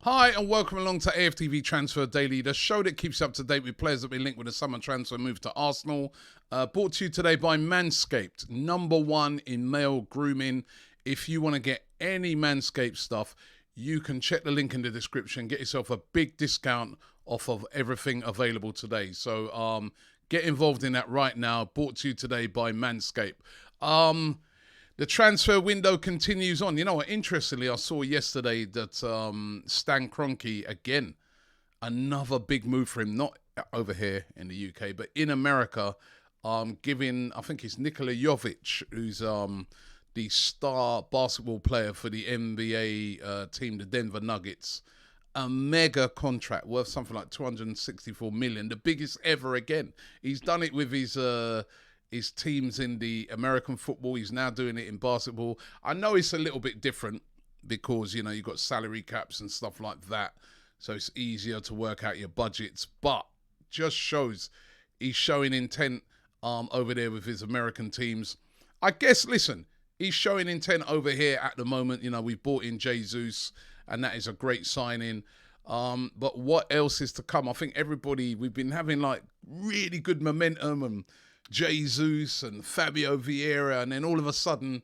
Hi and welcome along to AFTV Transfer Daily, the show that keeps you up to date with players that have been linked with a summer transfer move to Arsenal. Brought to you today by Manscaped, #1 in male grooming. If you want to get any Manscaped stuff, you can check the link in the description. Get yourself a big discount off of everything available today. So get involved in that right now. Brought to you today by Manscaped. The transfer window continues on. You know what? Interestingly, I saw yesterday that Stan Kroenke, again, another big move for him, not over here in the UK, but in America, giving, I think it's Nikola Jovic, who's the star basketball player for the NBA team, the Denver Nuggets, a mega contract worth something like $264 million, the biggest ever again. He's done it with his teams in the American football. He's now doing it in basketball. I know it's a little bit different because, you know, you've got salary caps and stuff like that. So it's easier to work out your budgets. But just shows he's showing intent over there with his American teams. I guess, listen, he's showing intent over here at the moment. You know, we've bought in Jesus, and that is a great signing. But what else is to come? I think we've been having like really good momentum and Jesus and Fabio Vieira, and then all of a sudden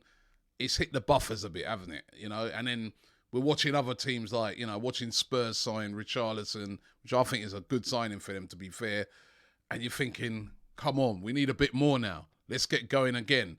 it's hit the buffers a bit, haven't it? You know, and then we're watching other teams like, you know, watching Spurs sign Richarlison, which I think is a good signing for them, to be fair. And you're thinking, come on, we need a bit more now. Let's get going again.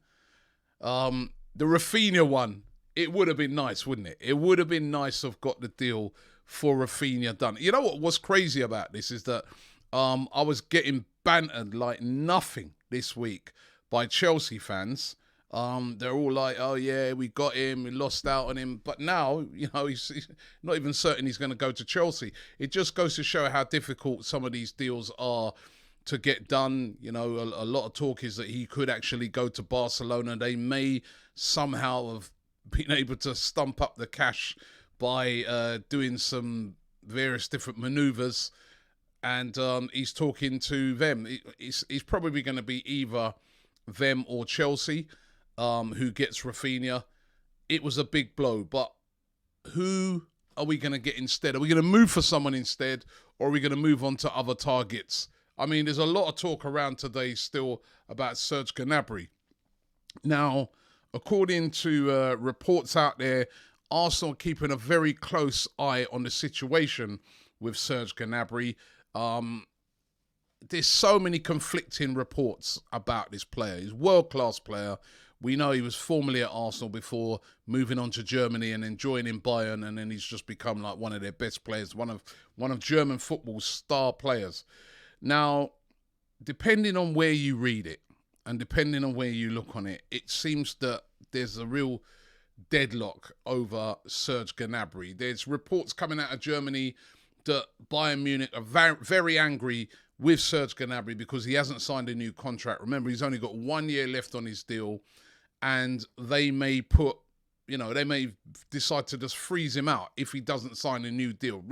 The Raphinha one, it would have been nice, wouldn't it? It would have been nice to have got the deal for Raphinha done. You know what's crazy about this is that I was getting bantered like nothing this week by Chelsea fans. They're all like, oh yeah, we got him, we lost out on him. But now, you know, he's not even certain he's going to go to Chelsea. It just goes to show how difficult some of these deals are to get done. You know, a lot of talk is that he could actually go to Barcelona. They may somehow have been able to stump up the cash by doing some various different maneuvers. And he's talking to them. He's probably going to be either them or Chelsea who gets Raphinha. It was a big blow, but who are we going to get instead? Are we going to move for someone instead, or are we going to move on to other targets? I mean, there's a lot of talk around today still about Serge Gnabry. Now, according to reports out there, Arsenal keeping a very close eye on the situation with Serge Gnabry. There's so many conflicting reports about this player. He's a world-class player. We know he was formerly at Arsenal before moving on to Germany and then joining Bayern, and then he's just become like one of their best players, one of German football's star players. Now, depending on where you read it and depending on where you look on it, it seems that there's a real deadlock over Serge Gnabry. There's reports coming out of Germany that Bayern Munich are very angry with Serge Gnabry because he hasn't signed a new contract. Remember, he's only got 1 year left on his deal, and they may decide to just freeze him out if he doesn't sign a new deal.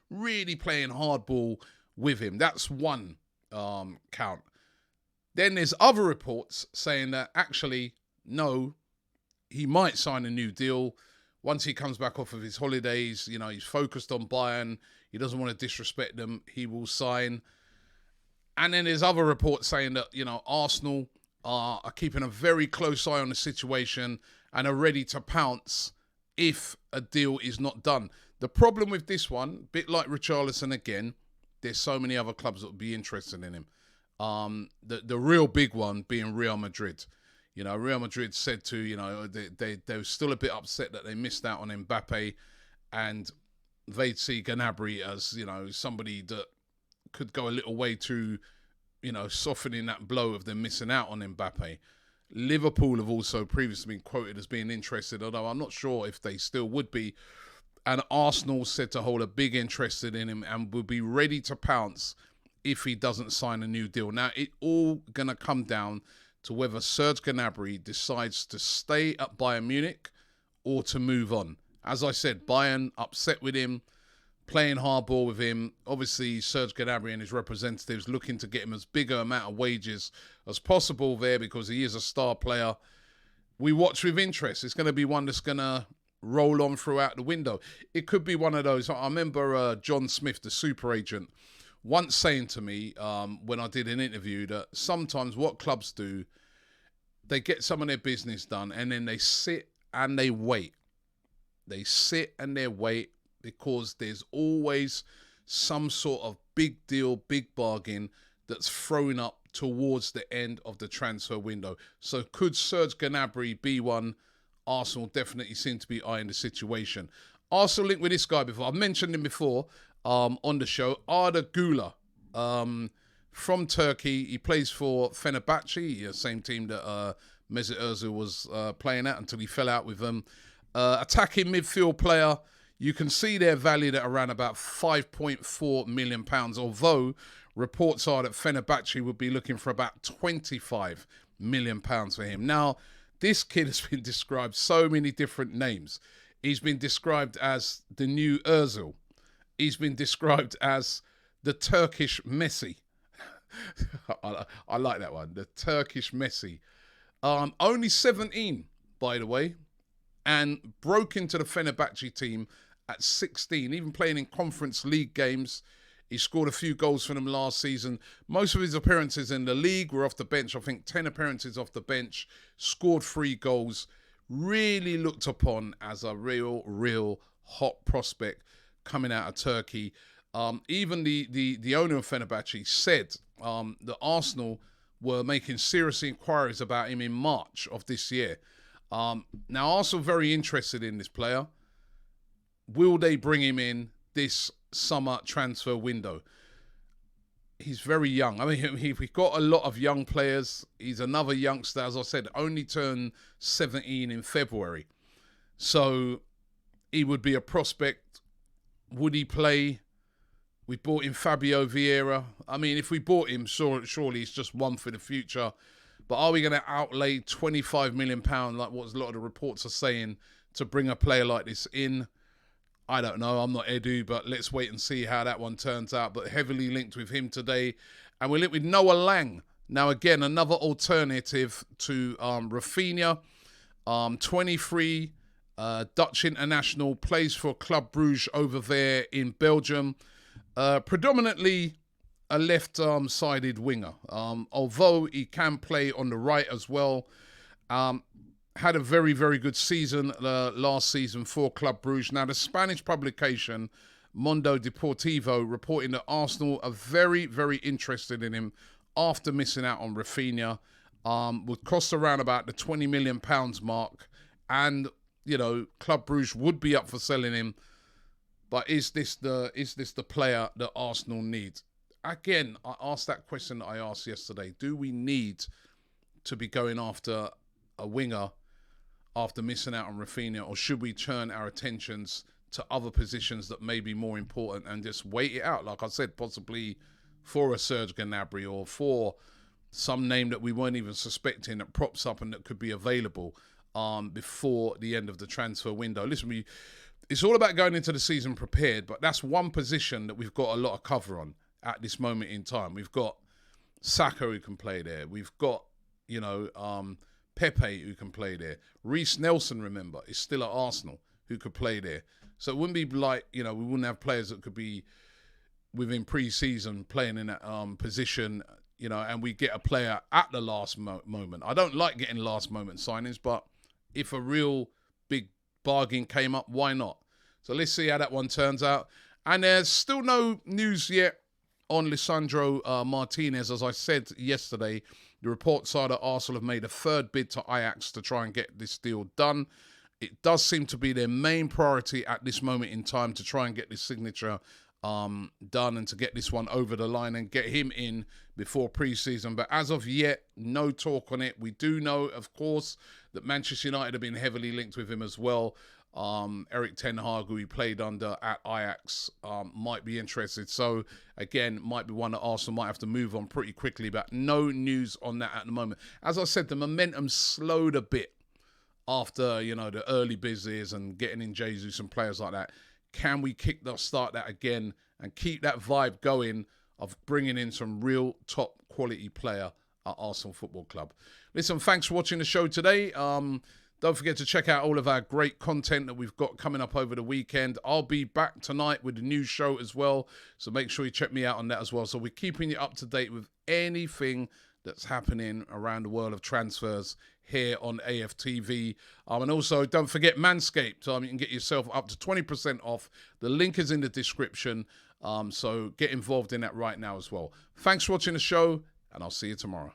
Really playing hardball with him. That's one count. Then there's other reports saying that actually, no, he might sign a new deal. Once he comes back off of his holidays, you know, he's focused on Bayern. He doesn't want to disrespect them. He will sign. And then there's other reports saying that, you know, Arsenal are keeping a very close eye on the situation and are ready to pounce if a deal is not done. The problem with this one, a bit like Richarlison again, there's so many other clubs that would be interested in him. The real big one being Real Madrid. You know, Real Madrid said to, you know, they were still a bit upset that they missed out on Mbappe, and they'd see Gnabry as, you know, somebody that could go a little way to, you know, softening that blow of them missing out on Mbappe. Liverpool have also previously been quoted as being interested, although I'm not sure if they still would be. And Arsenal said to hold a big interest in him and will be ready to pounce if he doesn't sign a new deal. Now, it all going to come down to whether Serge Gnabry decides to stay at Bayern Munich or to move on. As I said, Bayern upset with him, playing hardball with him. Obviously, Serge Gnabry and his representatives looking to get him as big an amount of wages as possible there because he is a star player. We watch with interest. It's going to be one that's going to roll on throughout the window. It could be one of those. I remember John Smith, the super agent, once saying to me when I did an interview that sometimes what clubs do, they get some of their business done and then they sit and they wait. They sit and they wait because there's always some sort of big deal, big bargain that's thrown up towards the end of the transfer window. So could Serge Gnabry be one? Arsenal definitely seem to be eyeing the situation. Arsenal linked with this guy before. I've mentioned him before on the show. Arda Guler from Turkey. He plays for Fenerbahce, the same team that Mesut Ozil was playing at until he fell out with them. Attacking midfield player. You can see they're valued at around about £5.4 million, although reports are that Fenerbahce would be looking for about £25 million for him. Now, this kid has been described so many different names. He's been described as the new Ozil. He's been described as the Turkish Messi. I like that one, the Turkish Messi. Only 17, by the way, and broke into the Fenerbahce team at 16, even playing in Conference League games. He scored a few goals for them last season. Most of his appearances in the league were off the bench. I think 10 appearances off the bench, scored 3 goals. Really looked upon as a real hot prospect coming out of Turkey. Even the owner of Fenerbahce said that Arsenal were making serious inquiries about him in March of this year. Now, Arsenal very interested in this player. Will they bring him in this summer transfer window? He's very young. I mean, we've got a lot of young players. He's another youngster, as I said, only turned 17 in February. So he would be a prospect. Would he play? We bought in Fabio Vieira. I mean, if we bought him, surely it's just one for the future. But are we going to outlay £25 million, like what a lot of the reports are saying, to bring a player like this in? I don't know. I'm not Edu, but let's wait and see how that one turns out. But heavily linked with him today. And we're linked with Noa Lang. Now, again, another alternative to Raphinha. 23, Dutch international, plays for Club Brugge over there in Belgium. Predominantly a left-sided winger. Although he can play on the right as well. Had a very, very good season last season for Club Brugge. Now, the Spanish publication Mundo Deportivo reporting that Arsenal are very, very interested in him after missing out on Raphinha. Would cost around about the £20 million mark. And, you know, Club Brugge would be up for selling him. But is this the player that Arsenal needs? Again, I asked that question that I asked yesterday. Do we need to be going after a winger after missing out on Raphinha, or should we turn our attentions to other positions that may be more important and just wait it out? Like I said, possibly for a Serge Gnabry or for some name that we weren't even suspecting that props up and that could be available before the end of the transfer window. Listen, it's all about going into the season prepared, but that's one position that we've got a lot of cover on at this moment in time. We've got Saka who can play there. We've got, you know, Pepe who can play there. Reece Nelson, remember, is still at Arsenal who could play there. So it wouldn't be like, you know, we wouldn't have players that could be within pre-season playing in that position, you know, and we get a player at the last moment. I don't like getting last moment signings, but if a real big bargain came up, why not? So let's see how that one turns out. And there's still no news yet on Lisandro Martinez. As I said yesterday, the reports are that Arsenal have made a third bid to Ajax to try and get this deal done. It does seem to be their main priority at this moment in time to try and get this signature done and to get this one over the line and get him in before pre-season. But as of yet, no talk on it. We do know, of course, that Manchester United have been heavily linked with him as well. Eric Ten Hag, who he played under at Ajax, might be interested. So, again, might be one that Arsenal might have to move on pretty quickly, but no news on that at the moment. As I said, the momentum slowed a bit after, you know, the early business and getting in Jesus and players like that. Can we start that again and keep that vibe going of bringing in some real top quality player at Arsenal Football Club? Listen, thanks for watching the show today. Don't forget to check out all of our great content that we've got coming up over the weekend. I'll be back tonight with a new show as well, so make sure you check me out on that as well. So we're keeping you up to date with anything that's happening around the world of transfers here on AFTV. And also, don't forget Manscaped. You can get yourself up to 20% off. The link is in the description, so get involved in that right now as well. Thanks for watching the show, and I'll see you tomorrow.